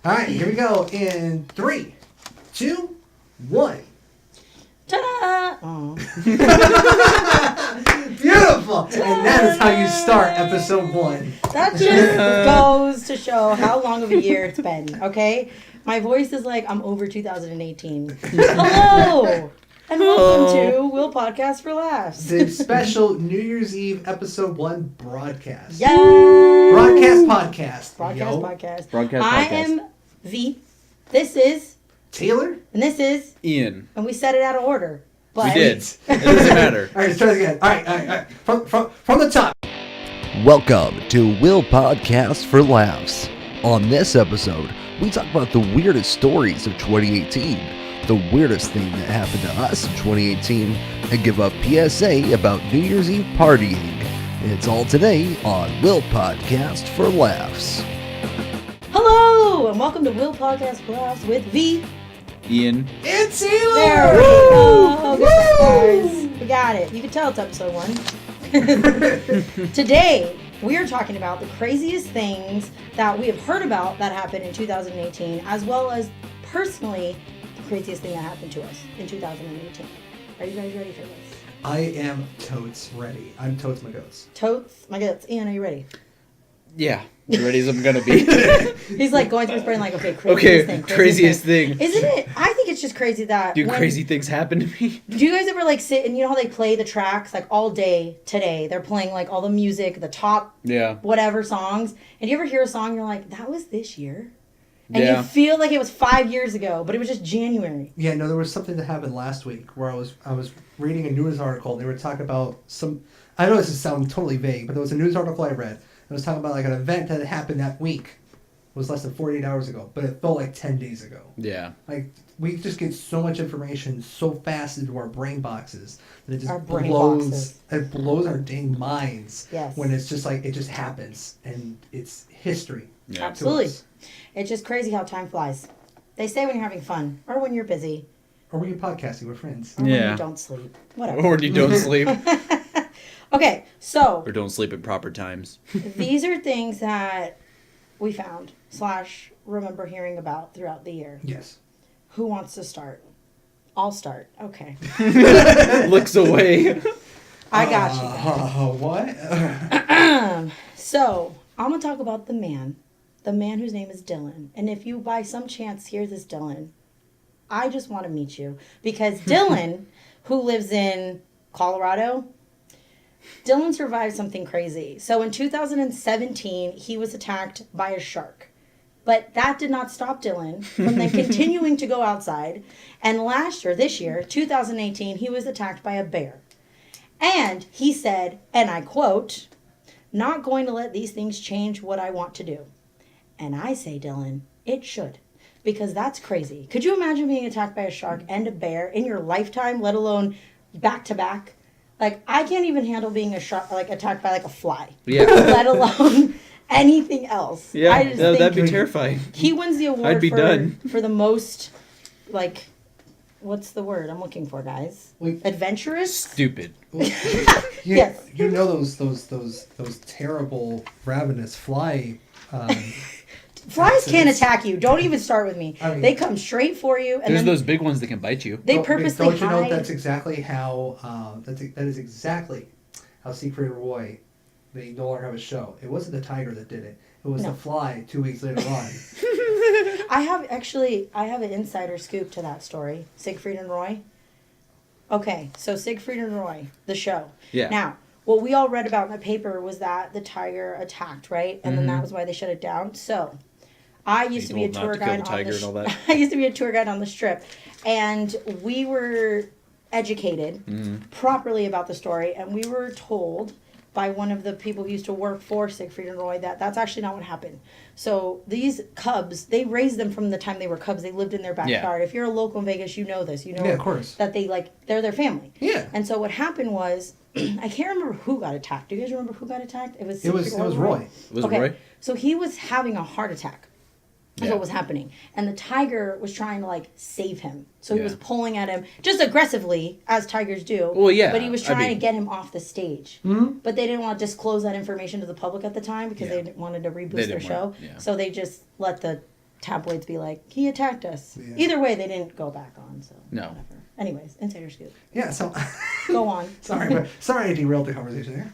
All right, here we go in 3, 2, 1. Ta-da! Oh. Beautiful! And that is how you start episode 1. That just goes to show how long of a year it's been, okay? My voice is like, I'm over 2018. Hello! And welcome to Will Podcast for Laughs. The special New Year's Eve episode 1 broadcast. Yes! Broadcast podcast. Broadcast. I am V. This is Taylor. And this is Ian. And we said it out of order. But We did. It doesn't matter. All right, let's try this again. All right. From the top. Welcome to Will Podcast for Laughs. On this episode, we talk about the weirdest stories of 2018, the weirdest thing that happened to us in 2018, and give a PSA about New Year's Eve partying. It's all today on Will Podcast for Laughs. hello! And welcome to Will Podcast for Laughs with V. Ian. And Taylor. There we go. Good guys. We got it. You can tell it's episode 1. Today, we are talking about the craziest things that we have heard about that happened in 2018, as well as personally the craziest thing that happened to us in 2018. Are you guys ready for this? I am totes ready. I'm totes my goats. Totes, my goats. Ian, are you ready? Yeah. As ready as I'm gonna be. He's like going through his brain like, okay, craziest thing. Isn't it? I think it's just crazy that Do crazy things happen to me? Do you guys ever like sit and you know how they play the tracks like all day today? They're playing like all the music, the top whatever songs. And you ever hear a song you're like, that was this year? And you feel like it was 5 years ago, but it was just January. Yeah, no, there was something that happened last week where I was reading a news article. They were talking about some. I know this is sound totally vague, but there was a news article I read. It was talking about like an event that had happened that week. It was less than 48 hours ago, but it felt like 10 days ago. Yeah. Like we just get so much information so fast into our brain boxes that it just it blows our dang minds. Yes. When it's just like it just happens and it's history. Yeah. Absolutely. It's just crazy how time flies. They say when you're having fun or when you're busy. Or when you're podcasting with friends. Or when you don't sleep. Whatever. Or when you don't sleep. Okay, so. Or don't sleep at proper times. These are things that we found / remember hearing about throughout the year. Yes. Who wants to start? I'll start. Okay. Looks away. I got you. What? So, I'm going to talk about the man whose name is Dylan. And if you by some chance hear this, Dylan, I just want to meet you. Because Dylan, who lives in Colorado, Dylan survived something crazy. So in 2017, he was attacked by a shark. But that did not stop Dylan from then continuing to go outside. And this year, 2018, he was attacked by a bear. And he said, and I quote, "Not going to let these things change what I want to do." And I say, Dylan, it should. Because that's crazy. Could you imagine being attacked by a shark and a bear in your lifetime, let alone back to back? Like, I can't even handle being attacked by like a fly. Yeah. Let alone anything else. Yeah, I just think that'd be terrifying. He wins the award for the most, like, what's the word I'm looking for, guys? Adventurous? Stupid. Yes. You know those terrible ravenous fly. Flies can't attack you. Don't even start with me. I mean, they come straight for you. And There's then those big ones that can bite you. They purposely Don't you know hide. that's exactly how that is exactly how Siegfried and Roy, they no longer have a show. It wasn't the tiger that did it. It was the fly 2 weeks later on. I have an insider scoop to that story. Siegfried and Roy. Okay, so Siegfried and Roy, the show. Yeah. Now, what we all read about in the paper was that the tiger attacked, right? And then that was why they shut it down. So, I used to be a tour guide on the I used to be a tour guide on the Strip, and we were educated properly about the story, and we were told by one of the people who used to work for Siegfried and Roy that that's actually not what happened. So these cubs, they raised them from the time they were cubs. They lived in their backyard. Yeah. If you're a local in Vegas, you know this. You know of course. That they're their family. Yeah. And so what happened was, I can't remember who got attacked. Do you guys remember who got attacked? It was Roy. Was it Roy? So he was having a heart attack. That's what was happening. And the tiger was trying to, save him. So he was pulling at him, just aggressively, as tigers do. Well, yeah. But he was trying to get him off the stage. Mm-hmm. But they didn't want to disclose that information to the public at the time because they wanted to reboost their show. So they just let the tabloids be like, he attacked us. Yeah. Either way, they didn't go back on, so No. whatever. Anyways, insider scoop. Yeah. So Go on. sorry, I derailed the conversation there.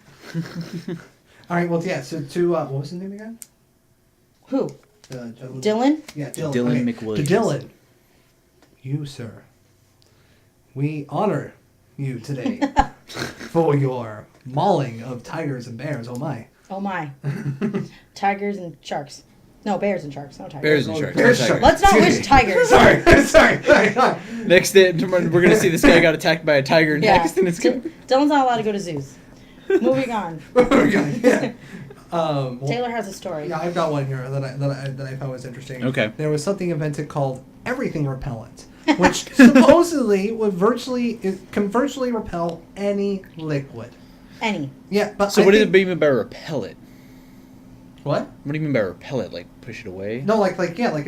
All right. Well, yeah. So to what was his name again? Who? Gentleman- Dylan? Yeah, Dylan. Dylan Okay. McWilliams. To Dylan, you, sir, we honor you today for your mauling of tigers and bears. Oh my! Oh my. Tigers and sharks. No, bears and sharks. No tigers. Bears and Oh, sharks. bears, not sharks. tigers. Let's not Excuse wish me. tigers. sorry. Next day, we're gonna see this guy got attacked by a tiger Yeah. next, and it's gonna. Dylan's not allowed to go to zoos. Moving on. yeah. Well, Taylor has a story. yeah, I've got one here that I found was interesting. Okay. There was something invented called everything repellent, which supposedly can virtually repel any liquid. Any. Yeah, but So I what do think- you mean by repel it? What? What do you mean by repel it? Like push it away? No,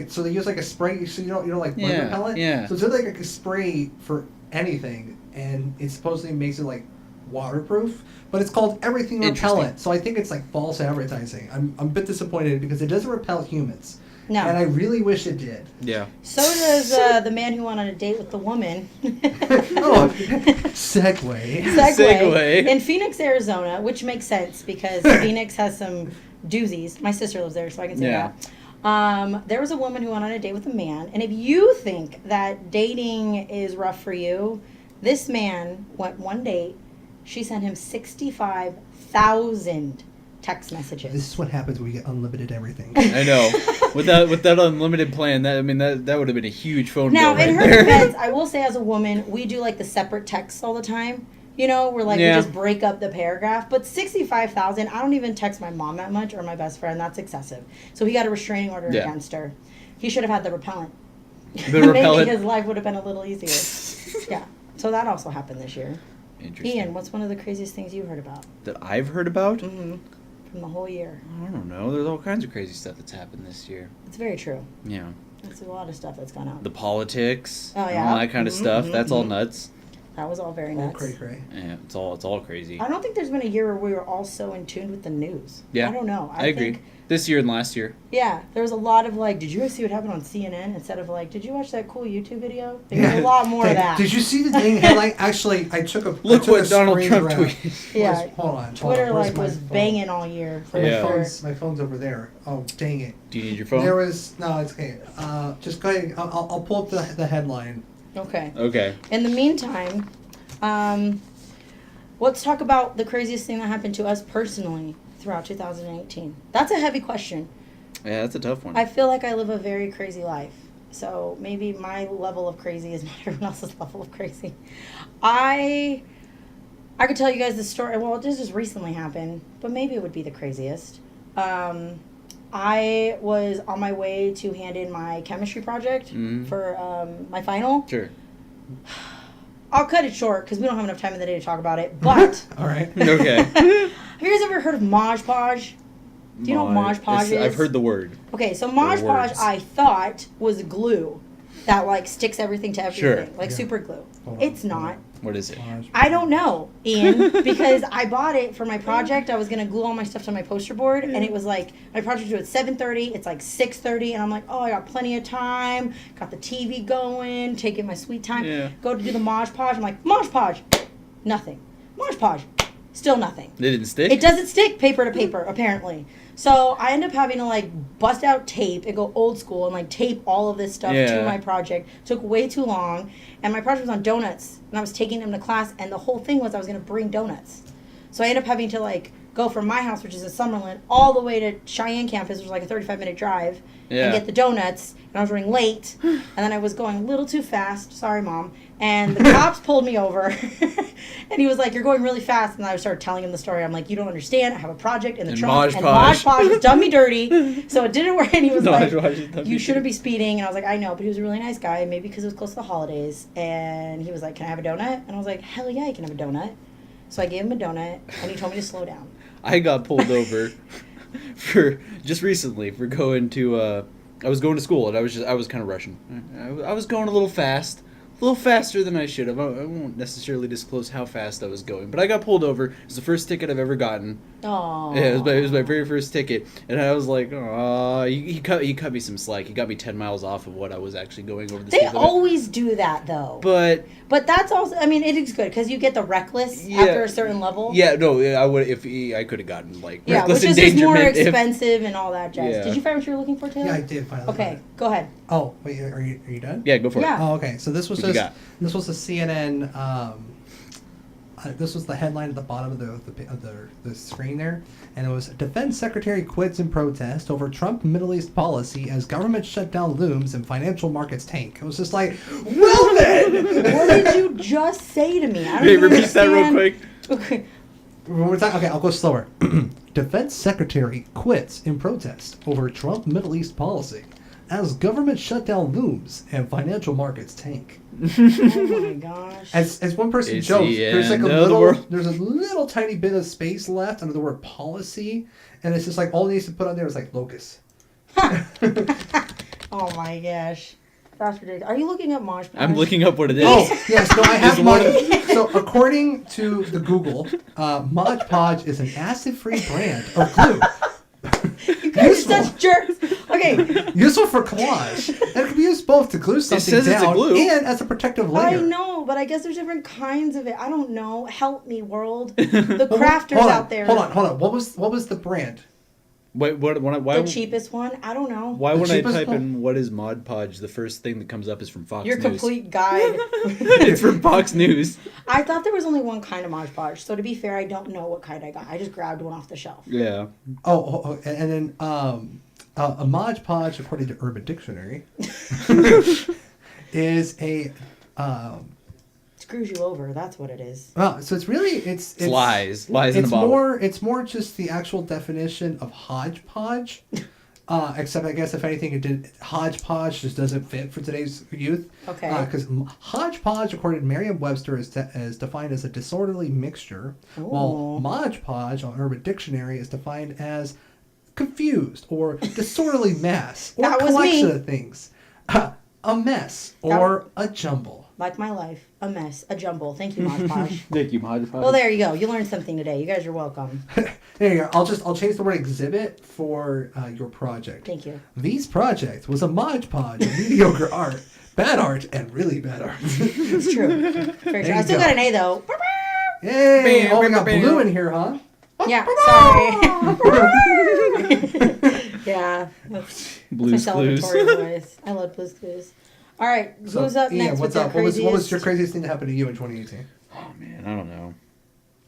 so they use like a spray. So you know like bug Yeah, repellent. yeah. So it's like a spray for anything, and it supposedly makes it like waterproof. But it's called everything Interesting. repellent. So I think it's like false advertising. I'm a bit disappointed because it doesn't repel humans. No. And I really wish it did. Yeah. So does the man who went on a date with the woman. Oh, segue. Segue. In Phoenix, Arizona, which makes sense because Phoenix has some doozies. My sister lives there, so I can say Yeah. that. There was a woman who went on a date with a man, and if you think that dating is rough for you, this man went one date. She sent him 65,000 text messages. This is what happens when we get unlimited everything. I know. With that unlimited plan, that would have been a huge phone Now, bill right in her there. defense, I will say as a woman, we do like the separate texts all the time. You know, we're like, Yeah. we just break up the paragraph. But 65,000, I don't even text my mom that much or my best friend. That's excessive. So he got a restraining order Yeah. against her. He should have had the repellent. The repellent. Maybe his life would have been a little easier. Yeah. So that also happened this year. Interesting. Ian, what's one of the craziest things you heard about That I've heard about? mm-hmm. from the whole year? I don't know. There's all kinds of crazy stuff that's happened this year. It's very true. Yeah. There's a lot of stuff that's gone out. The politics. Oh, And yeah? all that kind of Mhm, stuff. mhm, That's all mhm. nuts. That was all very Oh, nuts. cray. Yeah, it's all crazy. I don't think there's been a year where we were all so in tune with the news. Yeah. I don't know. I agree. Think, This year and last year. yeah, there was a lot of like, did you guys see what happened on CNN? Instead of like, did you watch that cool YouTube video? There was a lot more Hey, of that. Did you see the dang headline? Actually, I took a Look I took what a Donald screen Trump grab. tweeted. Yeah. Hold on. Twitter Where's like my was phone? banging all year for Yeah. sure. My phone's over there. Oh, dang it. Do you need your phone? There was no. It's okay. Just go ahead. I'll pull up the headline. Okay. Okay. In the meantime, let's talk about the craziest thing that happened to us personally throughout 2018. That's a heavy question. Yeah, that's a tough one. I feel like I live a very crazy life. So maybe my level of crazy is not everyone else's level of crazy. I could tell you guys the story. Well, this just recently happened, but maybe it would be the craziest. I was on my way to hand in my chemistry project Mhm. for my final. Sure. I'll cut it short because we don't have enough time in the day to talk about it. But All right. Okay. have you guys ever heard of Mod Podge? Do you know what Mod Podge is? I've heard the word. Okay, so Mod Podge words. I thought was glue that like sticks everything to everything, Sure. like Yeah. super glue. Hold on, It's hold not. on. What is it? I don't know, Ian, because I bought it for my project. I was gonna glue all my stuff to my poster board, and it was like my project due at 7:30. It's like 6:30, and I'm like, oh, I got plenty of time. Got the TV going, taking my sweet time. Yeah. Go to do the Mod Podge. I'm like, Mod Podge, nothing. Mod Podge, still nothing. They didn't stick? It doesn't stick paper to paper, apparently. So I end up having to like bust out tape and go old school and like tape all of this stuff Yeah. to my project. Took way too long. And my project was on donuts. And I was taking them to class. And the whole thing was I was going to bring donuts. So I ended up having to like go from my house, which is in Summerlin, all the way to Cheyenne campus, which was like a 35-minute drive, Yeah. and get the donuts. And I was running late. And then I was going a little too fast. Sorry, Mom. And the cops pulled me over. And he was like, you're going really fast. And I started telling him the story. I'm like, you don't understand. I have a project in the And trunk. Mod And Podge. Mod Podge has done me dirty. So it didn't work. And he was Mod like, Podge has done me you shouldn't be speeding. And I was like, I know. But he was a really nice guy. Maybe because it was close to the holidays. And he was like, can I have a donut? And I was like, hell yeah, you can have a donut. So I gave him a donut. And he told me to slow down. I got pulled over for just recently for going to I was going to school and I was kind of rushing. I was going a little fast, little faster than I should have. I won't necessarily disclose how fast I was going, but I got pulled over. It was the first ticket I've ever gotten. Oh. Yeah, it was my very first ticket, and I was like, "Oh, he cut me some slack. He got me 10 miles off of what I was actually going over the They speed limit." always do that though. But But that's also, I mean, it is good because you get the reckless Yeah. after a certain level. yeah, no, I would if I could have gotten like Yeah, reckless which is just more endangerment if- expensive and all that jazz. Yeah. Did you find what you were looking for, Taylor? Yeah, I did finally. Okay, find it. go ahead. Oh, wait, are you done? Yeah, go for Yeah. it. Oh, okay. So this was What you just got? this was the CNN. This was the headline at the bottom of the screen there, and it was Defense Secretary quits in protest over Trump Middle East policy as government shutdown looms and financial markets tank. It was just like, well then. What did you just say to me? I don't Hey, even repeat that real understand. quick. Okay. Okay, I'll go slower. Defense Secretary quits in protest over Trump Middle East policy as government shutdown looms and financial markets tank. Oh my gosh. As one person It's joked, the there's like end of the world. there's a little tiny bit of space left under the word policy, and it's just like all it needs to put on there is like locus. Oh my gosh. That's ridiculous. Are you looking at Mosh Podge? I'm looking up what it is. Oh yes, no, I have Is Mod. one- So according to the Google, Mod Podge is an acid-free brand of glue. You guys are Useful. such jerks. Okay. Useful for collage, and it can be used both to glue something says it's a down glue. and as a protective I layer. know, but I guess there's different kinds of it. I don't know. Help me, world. The Well, crafters hold on, out there. Hold on. What was the brand? Wait, why? The cheapest one? I don't know. Why The when I cheapest type one? in what is Mod Podge, the first thing that comes up is from Fox Your News. complete guide. It's from Fox News. I thought there was only one kind of Mod Podge, so to be fair, I don't know what kind I got. I just grabbed one off the shelf. Yeah. And then a Mod Podge, according to Urban Dictionary, is a Screws you over. That's what it is. well. So it's really it's lies in a It's bottle. it's more just the actual definition of hodgepodge. Except I guess if anything, it did hodgepodge just doesn't fit for today's youth. Okay. Because hodgepodge, according to Merriam-Webster, is defined as a disorderly mixture, while Ooh. Mod Podge on Urban Dictionary is defined as confused or disorderly mass or That was collection me. of things, a mess or a jumble. Like my life. A mess. A jumble. Thank you, Mod Podge. Thank you, Mod Podge. Well, there you go. You learned something today. You guys are welcome. There you go. I'll change the word exhibit for your project. Thank you. These project was a Mod Podge of mediocre art, bad art, and really bad art. It's true. Very true. There I you still go. got an A, though. Yay! Bam, Oh, we bam, got bam. blue in here, huh? Yeah, sorry. Yeah. That's Blue's my Clues. celebratory voice. I love Blue's Clues. All right, So, who's up Ian, next what's with up? their What was craziest? your craziest thing that happened to you in 2018? Oh man, I don't know.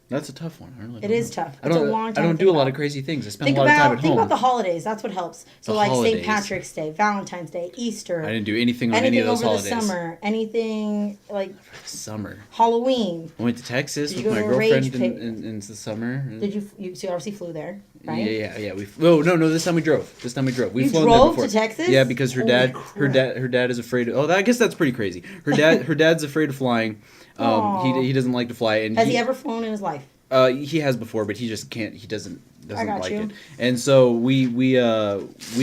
That's a tough one. I really It don't is know. tough. I It's a don't. long I time don't to do a think lot about. of crazy things. I spend Think a lot of time at think home. about the holidays. That's what helps. So The like holidays. St. Patrick's Day, Valentine's Day, Easter. I didn't do anything on anything any of those over holidays. the summer. Anything like Summer. Halloween. I went to Texas Did with you my go to a rage girlfriend pit? in the summer. Did you? So you obviously flew there, right? Yeah. We. Oh no. This time we drove. We've You flown drove there before. to Texas? Yeah, because her Holy dad, crap. her dad is afraid. Of, I guess that's pretty crazy. Her dad's afraid of flying. Aw. He doesn't like to fly, and Has he ever flown in his life? He has before, but he just can't. He doesn't got like you. it. And so we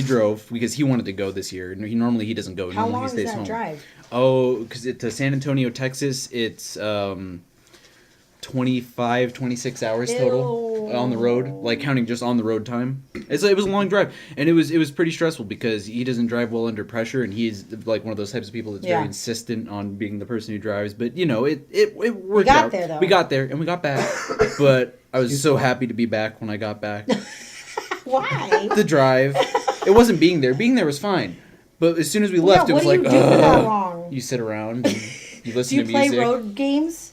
drove because he wanted to go this year. And normally he doesn't go. How Normally long he is stays that home. drive? Oh, because to San Antonio, Texas, it's 25, 26 hours total Ew. on the road, like counting just on the road time. It was a long drive, and it was pretty stressful because he doesn't drive well under pressure, and he's like one of those types of people that's Yeah. very insistent on being the person who drives. But it worked got out. there, though. We got there and we got back, but I was so happy to be back when I got back. Why? The drive, it wasn't being there. Being there was fine, but as soon as we left, Yeah, it was what like, do you do for that ugh. long? You sit around, and you listen Do you to play music. road games?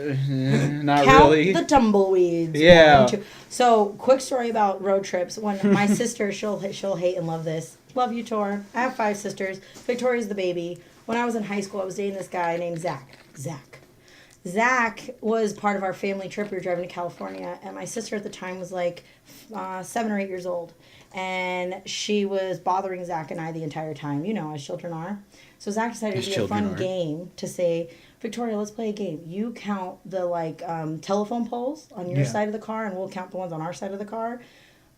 Not Count really. the tumbleweeds. Yeah. 1, 2. So, quick story about road trips. When my sister, she'll hate and love this. Love you, Tor. I have 5 sisters. Victoria's the baby. When I was in high school, I was dating this guy named Zach. Zach was part of our family trip. We were driving to California, and my sister at the time was like 7 or 8 years old. And she was bothering Zach and I the entire time, as children are. So Zach decided As to be a children fun are. game to say, Victoria, let's play a game. You count the telephone poles on your Yeah. side of the car, and we'll count the ones on our side of the car.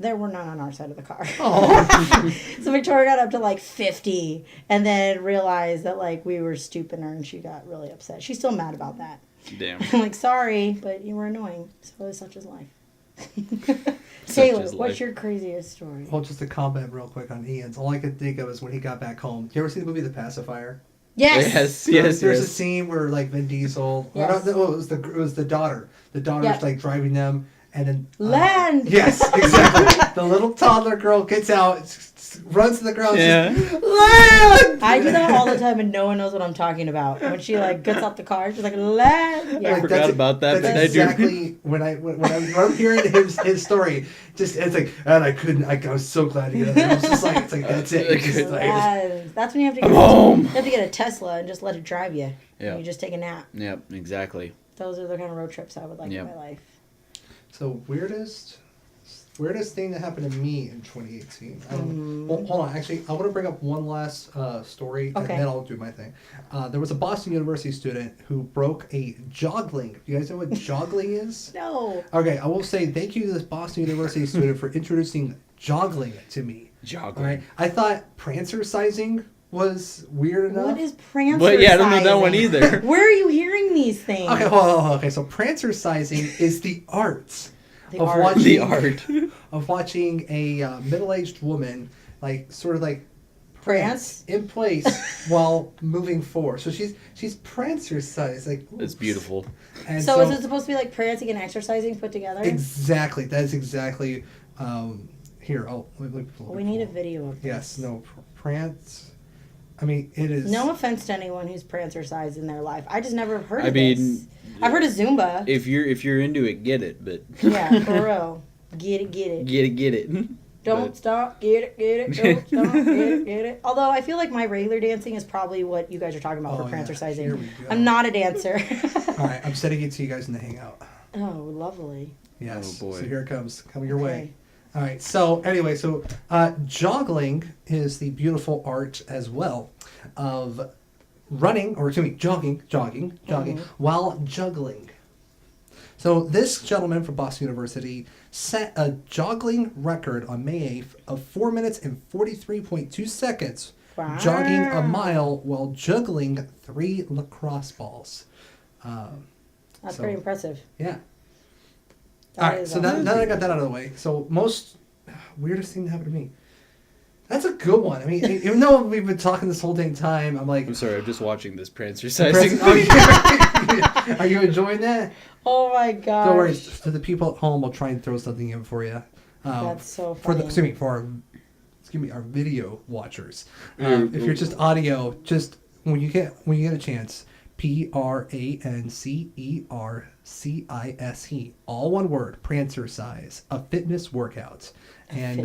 There were none on our side of the car. Oh. So Victoria got up to like 50 and then realized that like we were stooping her and she got really upset. She's still mad about that. Damn. I'm like, sorry, but you were annoying. So such is life. Such Taylor, is what's life. your craziest story? Well, just to comment real quick on Ian's, all I could think of is when he got back home. You ever see the movie The Pacifier? Yes. Yes. There's a scene where like Vin Diesel. Yes. Or not, it was the daughter. The daughter's Yep. like driving them, and then Land. Yes, exactly. The little toddler girl gets out, runs to the ground. Yeah. Says, Land. I do that all the time and no one knows what I'm talking about. When she like gets out the car, she's like, land. Yeah. I forgot about that, That's but I do. exactly when I'm hearing his story. Just it's like, and I was so glad to get it. I was just like, it's like that's it. It's just like, Land. That's when you have to get home. you have to get a Tesla and just let it drive you. Yeah. And you just take a nap. Yep, exactly. Those are the kind of road trips I would like Yep. in my life. So weirdest thing that happened to me in 2018. Well, hold on. Actually, I want to bring up one last story, Okay. and then I'll do my thing. There was a Boston University student who broke a jogling. You guys know what jogling is? No. Okay, I will say thank you to this Boston University student for introducing jogling to me. Joggling. All right, I thought prancer-sizing was weird enough. What is prancer? Well, yeah, I don't know that one either. Where are you hearing these things? Okay, hold on. Okay, so prancer-sizing is the art. The of art. watching The art. of watching a middle-aged woman like sort of like Prance? in place while moving forward. So she's prancer-sized, like It's beautiful. And So is it supposed to be like prancing and exercising put together? exactly? That is exactly. Here, let me pull it We need a up. video of this. Yes, no prance. I mean, it is. No offense to anyone who's prancer-sized in their life. I just never have heard I of mean, this. I've heard of Zumba. If you're into it, get it. But Yeah, for real. Get it, get it. get it. Don't But- stop, get it, get it. Don't stop, get it, get it. Although I feel like my regular dancing is probably what you guys are talking about Oh, for yeah. prancer-sizing. Here we go. I'm not a dancer. All right, I'm setting it to you guys in the hangout. Oh, lovely. Yes. Oh, boy. So here it comes, coming your way. Okay. All right. So anyway, joggling is the beautiful art as well of running, or excuse me, jogging while juggling. So this gentleman from Boston University set a joggling record on May 8th of 4 minutes and 43.2 seconds, Wow. jogging a mile while juggling 3 lacrosse balls. That's So- pretty impressive. Yeah. That All right, is so now awesome. that I got that out of the way, so most weirdest thing that happened to me. That's a good one. I mean, even though we've been talking this whole dang time, I'm like, I'm sorry, I'm just watching this prancer Press- sizing. oh, yeah. Are you enjoying that? Oh my god. Don't worry. To the people at home, I'll try and throw something in for you. That's so For the funny. for our video watchers. Mm, If you're just audio, just when you get a chance, PRANCERCISE, all one word, prancer size, a fitness workout, and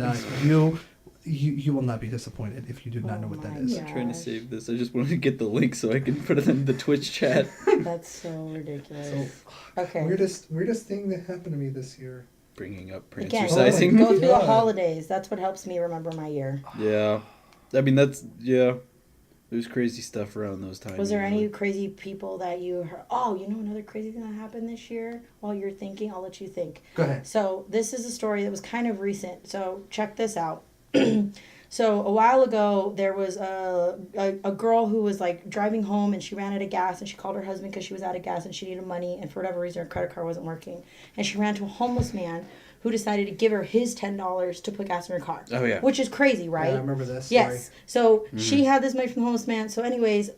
you will not be disappointed if you do not know what that my is. God. I'm trying to save this. I just wanted to get the link so I can put it in the Twitch chat. That's so ridiculous. So, Okay. weirdest thing that happened to me this year. Bringing up Again, prancer Oh my sizing. go through the God. holidays. That's what helps me remember my year. Yeah. I mean, there's crazy stuff around those times. Was there any usually. crazy people that you heard? Oh, you know another crazy thing that happened this year? While you're thinking, I'll let you think. Go ahead. So this is a story that was kind of recent. So check this out. So a while ago, there was a girl who was like driving home and she ran out of gas and she called her husband because she was out of gas and she needed money and for whatever reason her credit card wasn't working. And she ran to a homeless man who decided to give her his $10 to put gas in her car. Oh, yeah. Which is crazy, right? Yeah, I remember this. Yes. So she had this money from the homeless man. So anyways,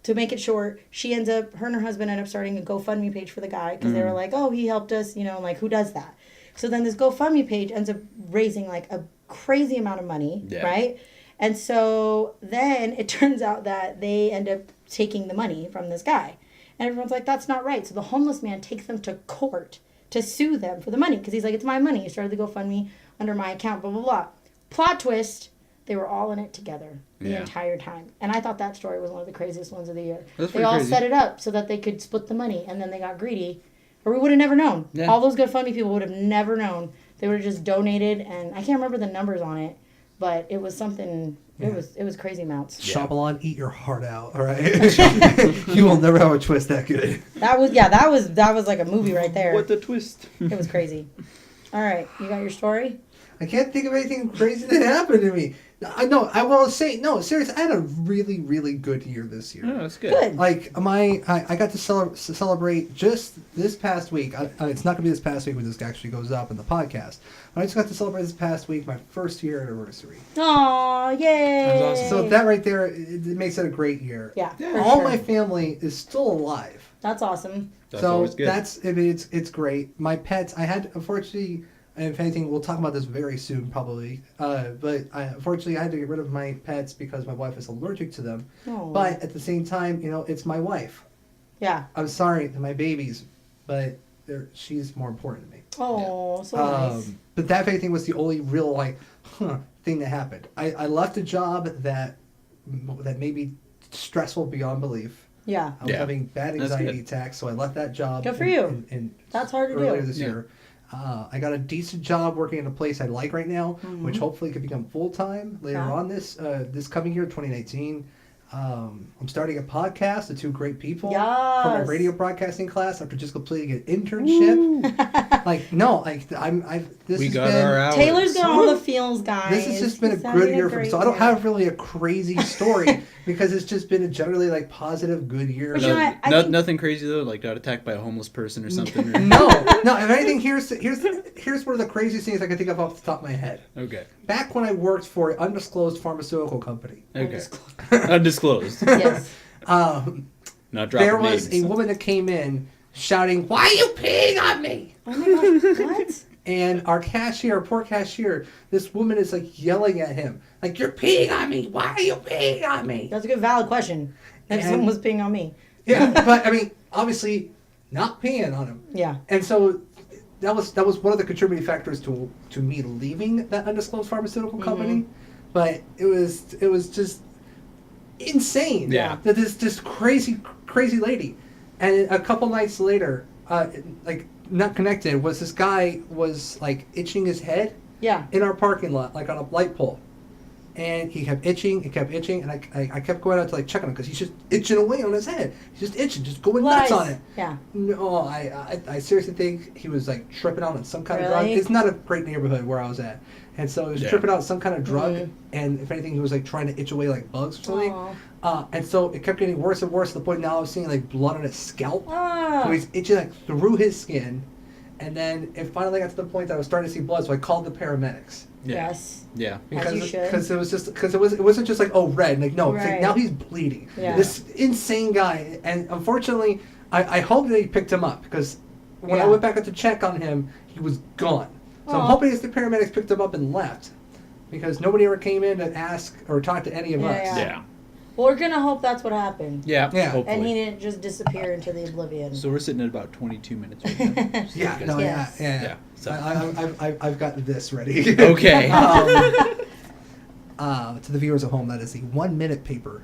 to make it short, her and her husband end up starting a GoFundMe page for the guy because they were like, oh, he helped us, like who does that? So then this GoFundMe page ends up raising like a crazy amount of money, Yeah. right? And so then it turns out that they end up taking the money from this guy. And everyone's like, that's not right. So the homeless man takes them to court to sue them for the money because he's like, it's my money. You started the GoFundMe under my account, blah, blah, blah. Plot twist, they were all in it together the Yeah. entire time. And I thought that story was one of the craziest ones of the year. That's They pretty all crazy. set it up so that they could split the money and then they got greedy. Or we would have never known. Yeah. All those GoFundMe people would have never known. They would have just donated and I can't remember the numbers on it, but it was something it was crazy amounts. Shyamalan, eat your heart out, all right? You will never have a twist that good. That was like a movie right there. What the twist? It was crazy. All right, you got your story? I can't think of anything crazy that happened to me. I know. I will say no. Seriously, I had a really, really good year this year. Oh, that's good. Good. Like I got to celebrate just this past week. It's not gonna be this past week when this actually goes up in the podcast. But I just got to celebrate this past week my first year anniversary. Aw, yay. That's awesome. So that right there, it makes it a great year. Yeah. for All sure. my family is still alive. That's awesome. That's so always good. it's great. My pets, I had unfortunately, and if anything, we'll talk about this very soon probably. But unfortunately, I had to get rid of my pets because my wife is allergic to them. Oh. But at the same time, it's my wife. Yeah. I'm sorry to my babies, but she's more important to me. Oh, so nice. But that very thing was the only real thing that happened. I left a job that made me stressful beyond belief. Yeah. I was Yeah. having bad That's anxiety good. attacks, so I left that job. Good for you. In That's hard to earlier do. this Yeah. year. I got a decent job working in a place I like right now, Mm-hmm. which hopefully could become full time later Yeah. on this coming year, 2019. I'm starting a podcast with two great people from my Yes. radio broadcasting class after just completing an internship. This We has got been, our hours. Taylor's got all the feels, guys. This has just been a He's good having year for me. great So I don't year. have really a crazy story because it's just been a generally positive, good year. But you know No, what? I think- nothing crazy though, like got attacked by a homeless person or something. or- No. If anything, here's one of the craziest things I can think of off the top of my head. Okay. Back when I worked for an undisclosed pharmaceutical company, Okay. Undisclosed. Yes. Not dropping there was names. a woman that came in shouting, "Why are you peeing on me?" Oh my gosh. What? And our poor cashier, this woman is yelling at him, like, "You're peeing on me. Why are you peeing on me?" That's a good valid question. If And- someone was peeing on me. Yeah, but I mean, obviously, not peeing on him. Yeah. And so that was one of the contributing factors to me leaving that undisclosed pharmaceutical company. But it was just insane. Yeah. That this crazy lady, and a couple nights later, not connected, was this guy was itching his head Yeah. in our parking lot, on a light pole. And he kept itching, and I kept going out to check on him because he's just itching away on his head. He's just itching, just going nuts on it. Yeah. No, I seriously think he was tripping out on some kind of drug. Really? It's not a great neighborhood where I was at, and so he was Yeah. tripping out on some kind of drug. Mhm. And if anything, he was trying to itch away bugs or something. Aw. And so it kept getting worse and worse to the point now I was seeing blood on his scalp. Ah. So he's itching through his skin, and then it finally got to the point that I was starting to see blood. So I called the paramedics. Yeah. Yes. Yeah. As you should. Because it wasn't just red. No, it's Right. now he's bleeding. Yeah. This insane guy, and unfortunately, I hope that he picked him up because when I Yeah. went back up to check on him, he was gone. So I'm Aw. hoping that the paramedics picked him up and left because nobody ever came in to ask or talk to any of Yeah, us. yeah. Yeah. Well, we're gonna hope that's what happened. Yeah. Yeah. Hopefully. And he didn't just disappear into the oblivion. So we're sitting at about 22 minutes right now. Yeah, no, Yes. yeah. So- I've got this ready. Okay. To the viewers at home, that is the 1 minute paper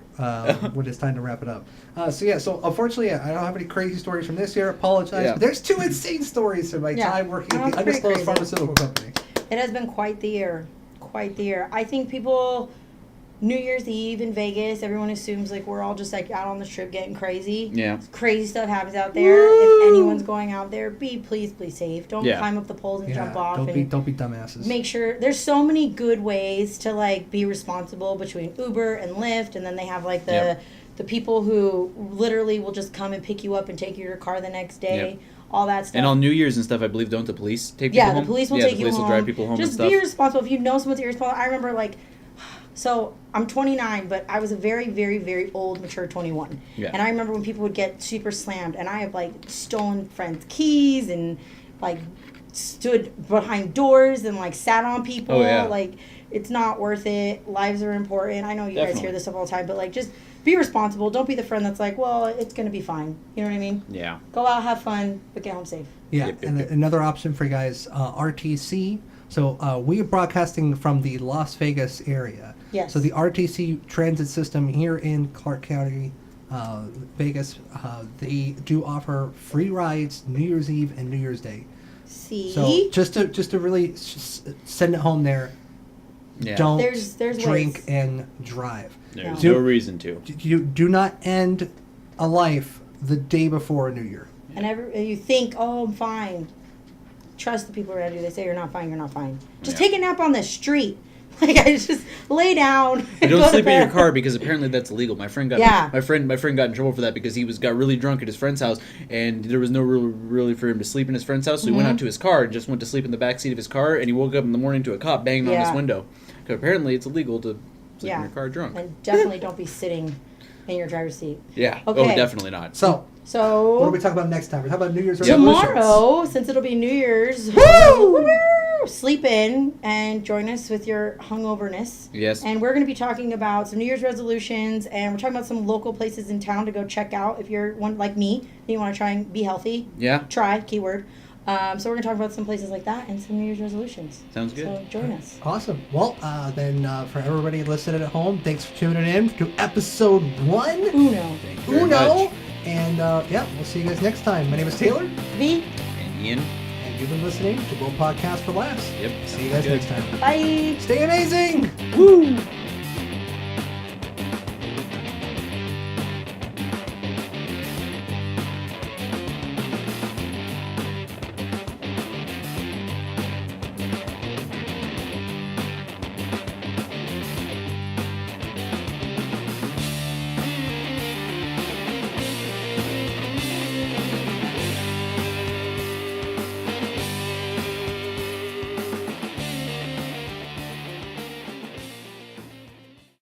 when it's time to wrap it up. So unfortunately, I don't have any crazy stories from this year. Apologize. Yeah. But there's two insane stories from my Yeah. time working No, at it's the pretty undisclosed crazy. pharmaceutical company. It has been quite the year. Quite the year. I think people, New Year's Eve in Vegas, everyone assumes we're all just out on the strip getting crazy. Yeah. Crazy stuff happens out there. If anyone's going out there, please safe. Don't Yeah. climb up the poles and jump off. Don't be dumbasses. Make sure there's so many good ways to be responsible between Uber and Lyft, and then they have Yep. the people who literally will just come and pick you up and take you to your car the next day. Yep. All that stuff. And on New Year's and stuff, I believe, don't the police take people Yeah, home? the police will yeah, take the you police home. will drive people home Just and stuff. be responsible. If you know someone's irresponsible, I remember so I'm 29, but I was a very, very, very old, mature 21. Yeah. And I remember when people would get super slammed, and I have stolen friends' keys and stood behind doors and sat on people. Oh, yeah. It's not worth it. Lives are important. I know you guys Definitely. hear this stuff all the time, but just be responsible. Don't be the friend that's well, it's gonna be fine. You know what I mean? Yeah. Go out, have fun, but get home safe. Yeah, Yep, yep, and yep. another option for you guys, RTC. So we are broadcasting from the Las Vegas area. Yes. So the RTC transit system here in Clark County, Vegas, they do offer free rides New Year's Eve and New Year's Day. See? So just to really send it home there, Yeah. don't There's drink ways. and drive. There's No. no reason to. You do not end a life the day before New Year. And you think, oh, I'm fine. trust the people around you. They say you're not fine, you're not fine. Just Yeah. take a nap on the street. Like, I just lay down. You and don't go to sleep in your bed. car because apparently that's illegal. My friend got Yeah. my friend got in trouble for that because he got really drunk at his friend's house and there was no really for him to sleep in his friend's house. So he went out to his car and just went to sleep in the back seat of his car and he woke up in the morning to a cop banging on his Yeah. window. 'Cause apparently it's illegal to sleep Yeah. in your car drunk. And definitely don't be sitting in your driver's seat. Yeah. Okay. Oh, definitely not. So, what So do we talk about next time? We're talking about New Year's resolutions. tomorrow, since it'll be New Year's, woo! Sleep in and join us with your hungoverness. Yes. And we're going to be talking about some New Year's resolutions, and we're talking about some local places in town to go check out if you're one like me and you want to try and be healthy. Yeah. Try, keyword. So we're going to talk about some places like that and some New Year's resolutions. Sounds good. So join us. Awesome. Well, then for everybody listening at home, thanks for tuning in to episode 1. Uno. Thank you very Uno. much. And yeah, we'll see you guys next time. My name is Taylor, V. And Ian. and you've been listening to Will Podcast for Laughs. Yep. See you guys Good. next time. Bye. Stay amazing! Woo!